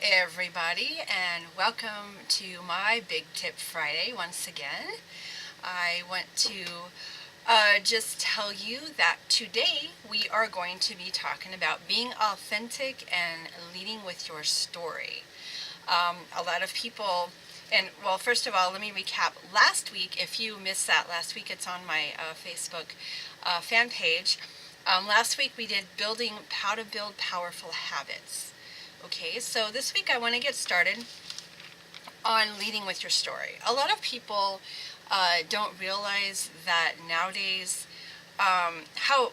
everybody, and welcome to my Big Tip Friday once again. I want to just tell you that today we are going to be talking about being authentic and leading with your story. A lot of people, and well, first of all, let me recap. Last week, if you missed that last week, it's on my Facebook fan page. Last week we did building how to build powerful habits. Okay, so this week I want to get started on leading with your story. A lot of people don't realize that nowadays how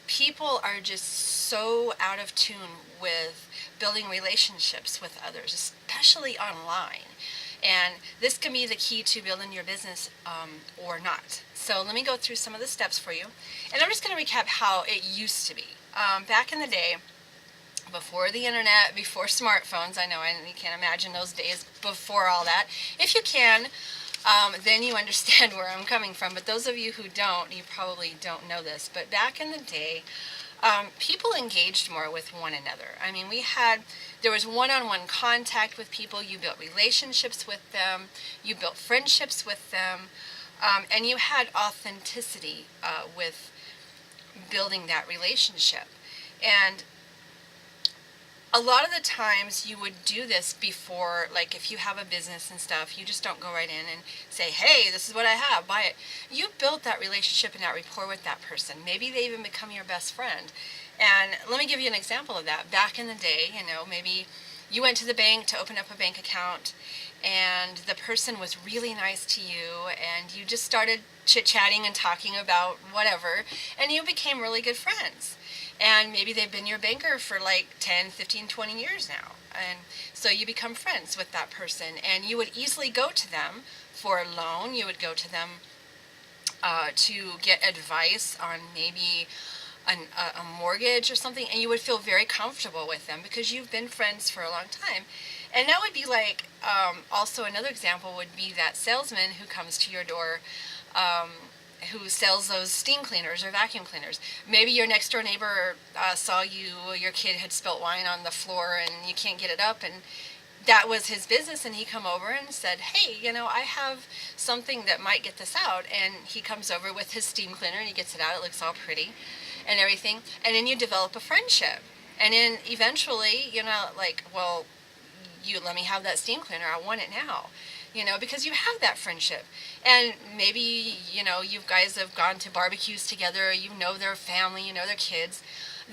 people are just so out of tune with building relationships with others, especially online. And this can be the key to building your business or not. So let me go through some of the steps for you. And I'm just going to recap how it used to be. Back in the day, before the internet, before smartphones, I know, and you can't imagine those days before all that. If you can, then you understand where I'm coming from. But those of you who don't, you probably don't know this. But back in the day, people engaged more with one another. I mean, there was one-on-one contact with people. You built relationships with them. You built friendships with them. And you had authenticity with building that relationship. And a lot of the times you would do this before, like if you have a business and stuff, you just don't go right in and say, hey, this is what I have, buy it. You built that relationship and that rapport with that person. Maybe they even become your best friend. And let me give you an example of that. Back in the day, maybe you went to the bank to open up a bank account and the person was really nice to you and you just started chit-chatting and talking about whatever and you became really good friends. And maybe they've been your banker for like 10, 15, 20 years now. And so you become friends with that person. And you would easily go to them for a loan. You would go to them to get advice on maybe a mortgage or something. And you would feel very comfortable with them because you've been friends for a long time. And that would be like, also another example would be that salesman who comes to your door who sells those steam cleaners or vacuum cleaners. Maybe your next door neighbor saw your kid had spilt wine on the floor and you can't get it up, and that was his business, and he come over and said, hey, I have something that might get this out, and he comes over with his steam cleaner and he gets it out, it looks all pretty and everything, and then you develop a friendship, and then eventually, well, you let me have that steam cleaner, I want it now. Because you have that friendship. And maybe, you guys have gone to barbecues together, their family, their kids.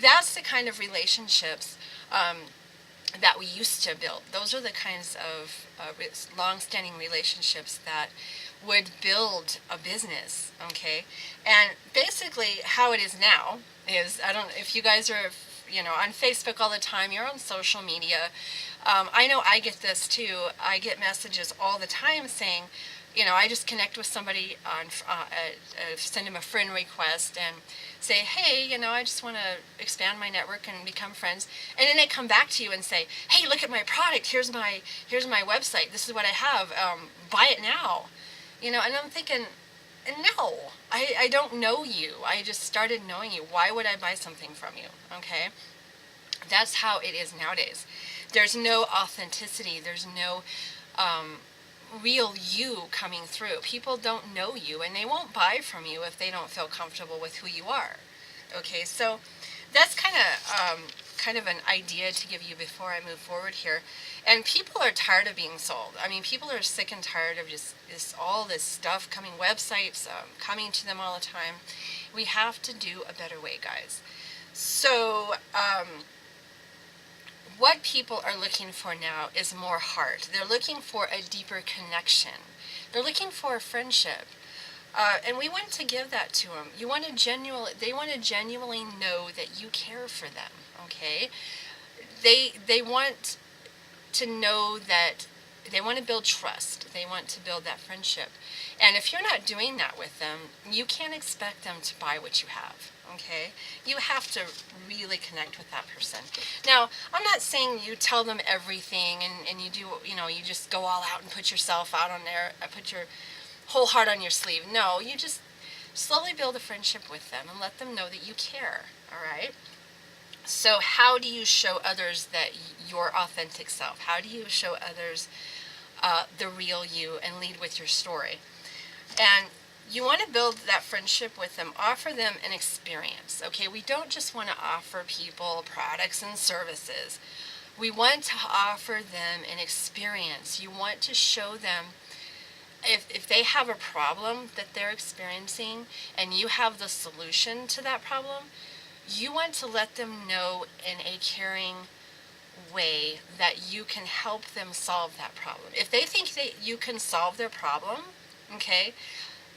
That's the kind of relationships that we used to build. Those are the kinds of long-standing relationships that would build a business, okay? And basically how it is now is, I don't know if you guys are on Facebook all the time, you're on social media. I know I get this too. I get messages all the time saying, I just connect with somebody on, send them a friend request and say, hey, I just want to expand my network and become friends. And then they come back to you and say, hey, look at my product. Here's my website. This is what I have. Buy it now. And I'm thinking, no, I don't know you. I just started knowing you. Why would I buy something from you? Okay? That's how it is nowadays. There's no authenticity. There's no real you coming through. People don't know you, and they won't buy from you if they don't feel comfortable with who you are. Okay, so that's kind of an idea to give you before I move forward here. And people are tired of being sold. I mean, people are sick and tired of just all this stuff coming, websites coming to them all the time. We have to do a better way, guys. So what people are looking for now is more heart. They're looking for a deeper connection. They're looking for a friendship. And we want to give that to them. They want to genuinely know that you care for them, okay? They want to know that they want to build trust. They want to build that friendship. And if you're not doing that with them, you can't expect them to buy what you have, okay? You have to really connect with that person. Now, I'm not saying you tell them everything and you do, you just go all out and put yourself out on there, put your whole heart on your sleeve. No, you just slowly build a friendship with them and let them know that you care, all right? So how do you show others that your authentic self? How do you show others the real you and lead with your story? And you want to build that friendship with them. Offer them an experience. Okay, we don't just want to offer people products and services. We want to offer them an experience. You want to show them, if they have a problem that they're experiencing and you have the solution to that problem, you want to let them know in a caring way that you can help them solve that problem. If they think that you can solve their problem, okay,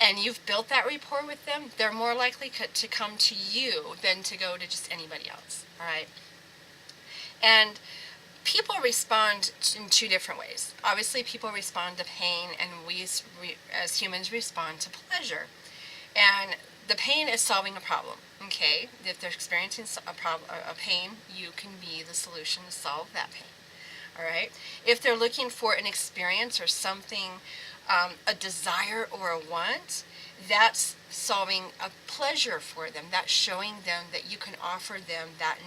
and you've built that rapport with them, they're more likely to come to you than to go to just anybody else, all right? And people respond in two different ways. Obviously, people respond to pain, and we as humans respond to pleasure. And the pain is solving a problem, okay? If they're experiencing a pain, you can be the solution to solve that pain, all right? If they're looking for an experience or something, a desire or a want, that's solving a pleasure for them. That's showing them that you can offer them that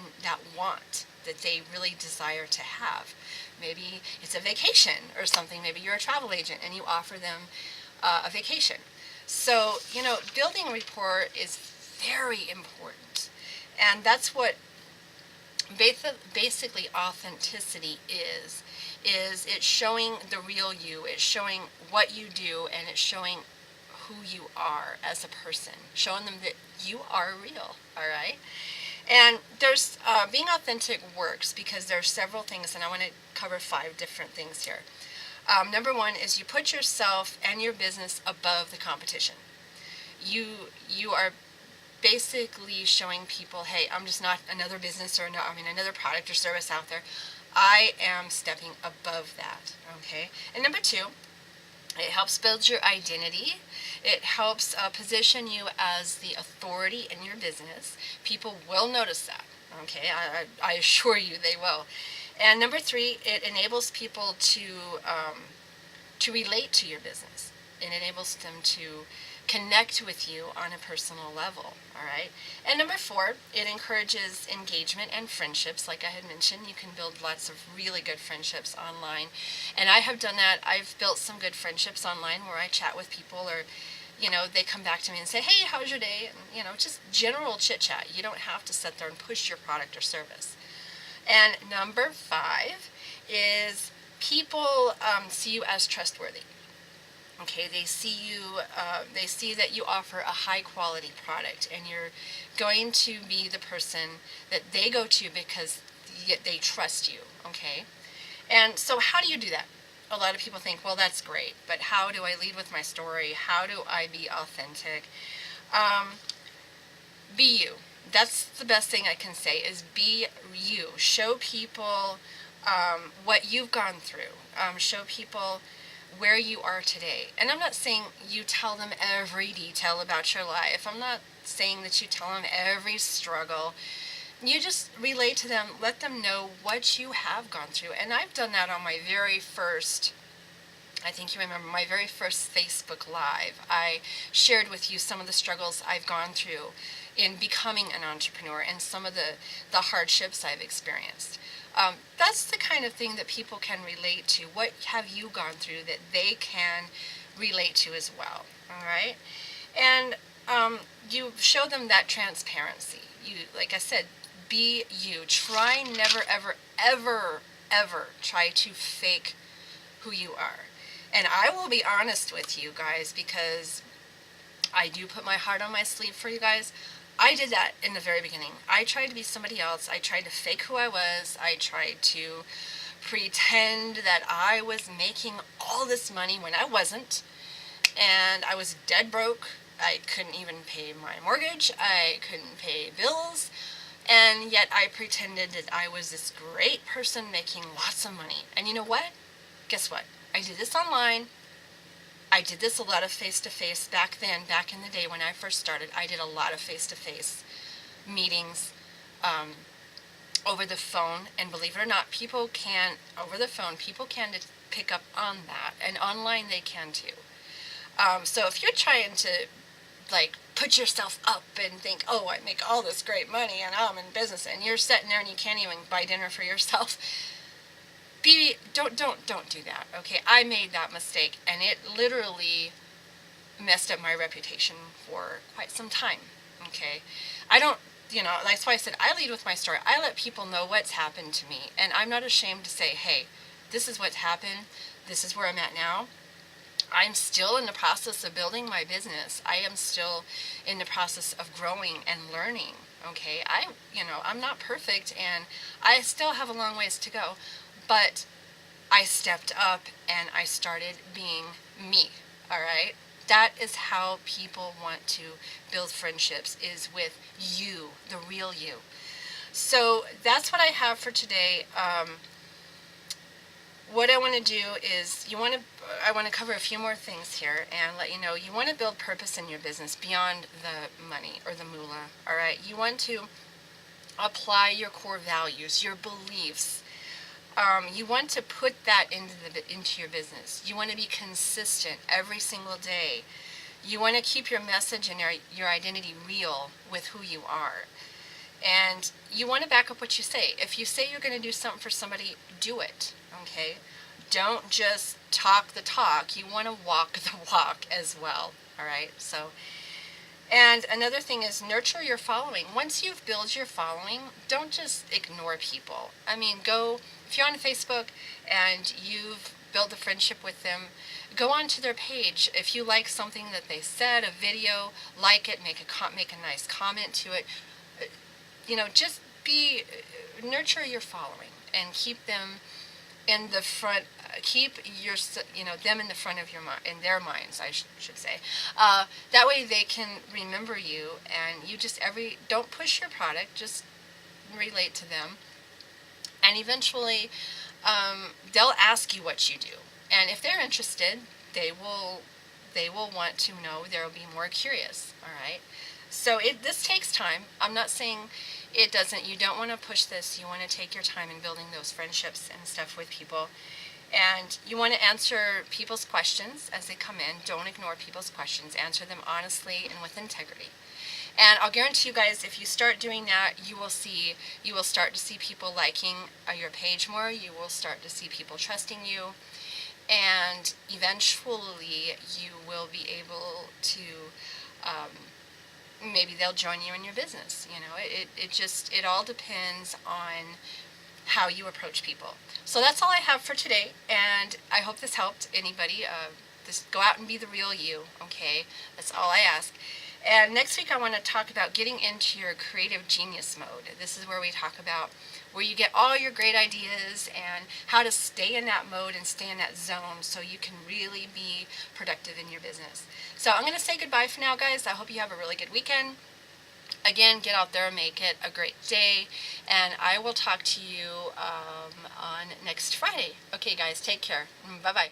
want that they really desire to have. Maybe it's a vacation or something. Maybe you're a travel agent and you offer them a vacation. So, building rapport is very important. And that's what basically authenticity is it's showing the real you. It's showing what you do, and it's showing who you are as a person. Showing them that you are real, all right? And there's being authentic works because there are several things, and I want to cover 5 different things here. Number 1 is you put yourself and your business above the competition. You are basically showing people, hey, I'm just not another business or another product or service out there. I am stepping above that, okay? And number 2, it helps build your identity. It helps position you as the authority in your business. People will notice that, okay? I assure you they will. And number 3, it enables people to relate to your business. It enables them to connect with you on a personal level, all right? And number 4, it encourages engagement and friendships. Like I had mentioned, you can build lots of really good friendships online. And I have done that. I've built some good friendships online where I chat with people, or they come back to me and say, hey, how's your day? And, just general chit chat. You don't have to sit there and push your product or service. And number 5 is people see you as trustworthy. Okay, they see that you offer a high quality product, and you're going to be the person that they go to because they trust you, okay? And so how do you do that? A lot of people think, well, that's great, but how do I lead with my story? How do I be authentic? Be you. That's the best thing I can say, is be you. Show people what you've gone through. Show people where you are today. And I'm not saying you tell them every detail about your life. I'm not saying that you tell them every struggle. You just relate to them, let them know what you have gone through. And I've done that on my very first, I think you remember, my very first Facebook Live. I shared with you some of the struggles I've gone through in becoming an entrepreneur and some of the hardships I've experienced. That's the kind of thing that people can relate to. What have you gone through that they can relate to as well, all right? And you show them that transparency. You, like I said, be you. Try never, ever, ever, ever try to fake who you are. And I will be honest with you guys, because I do put my heart on my sleeve for you guys. I did that in the very beginning. I tried to be somebody else. I tried to fake who I was. I tried to pretend that I was making all this money when I wasn't. And I was dead broke. I couldn't even pay my mortgage. I couldn't pay bills. And yet I pretended that I was this great person making lots of money. And you know what? Guess what? I did this online. I did this a lot of face-to-face back then, back in the day when I first started. I did a lot of face-to-face meetings over the phone, and believe it or not, people can, over the phone, people can pick up on that, and online they can too. So if you're trying to like put yourself up and think, oh, I make all this great money and I'm in business, and you're sitting there and you can't even buy dinner for yourself. Don't do that. Okay, I made that mistake, and it literally messed up my reputation for quite some time. Okay, I don't, that's why I said I lead with my story. I let people know what's happened to me, and I'm not ashamed to say, hey, this is what's happened. This is where I'm at now. I'm still in the process of building my business. I am still in the process of growing and learning. Okay, I'm not perfect, and I still have a long ways to go, but I stepped up and I started being me. All right, that is how people want to build friendships, is with you, the real you. So that's what I have for today. What I want to do is I want to cover a few more things here and let you know you want to build purpose in your business beyond the money or the moolah. All right, you want to apply your core values, your beliefs. You want to put that into your business. You want to be consistent every single day. You want to keep your message and your identity real with who you are. And you want to back up what you say. If you say you're going to do something for somebody, do it. Okay? Don't just talk the talk. You want to walk the walk as well. All right? And another thing is nurture your following. Once you've built your following, don't just ignore people. I mean, if you're on Facebook and you've built a friendship with them, go onto their page. If you like something that they said, a video, like it, make a nice comment to it. Just nurture your following and keep them in the front. Keep them in the front of in their minds, I should say. That way they can remember you, and you don't push your product, just relate to them, and eventually they'll ask you what you do, and if they're interested, they will want to know. They'll be more curious. All right. So this takes time. I'm not saying it doesn't. You don't want to push this. You want to take your time in building those friendships and stuff with people. And you want to answer people's questions as they come in. Don't ignore people's questions. Answer them honestly and with integrity. And I'll guarantee you guys, if you start doing that, you will start to see people liking your page more. You will start to see people trusting you. And eventually you will be able to, maybe they'll join you in your business. It all depends on how you approach people. So that's all I have for today, and I hope this helped anybody. Just go out and be the real you, okay? That's all I ask. And next week I want to talk about getting into your creative genius mode. This is where we talk about where you get all your great ideas and how to stay in that mode and stay in that zone so you can really be productive in your business. So I'm going to say goodbye for now, guys. I hope you have a really good weekend. Again, get out there and make it a great day. And I will talk to you on next Friday. Okay, guys, take care. Bye-bye.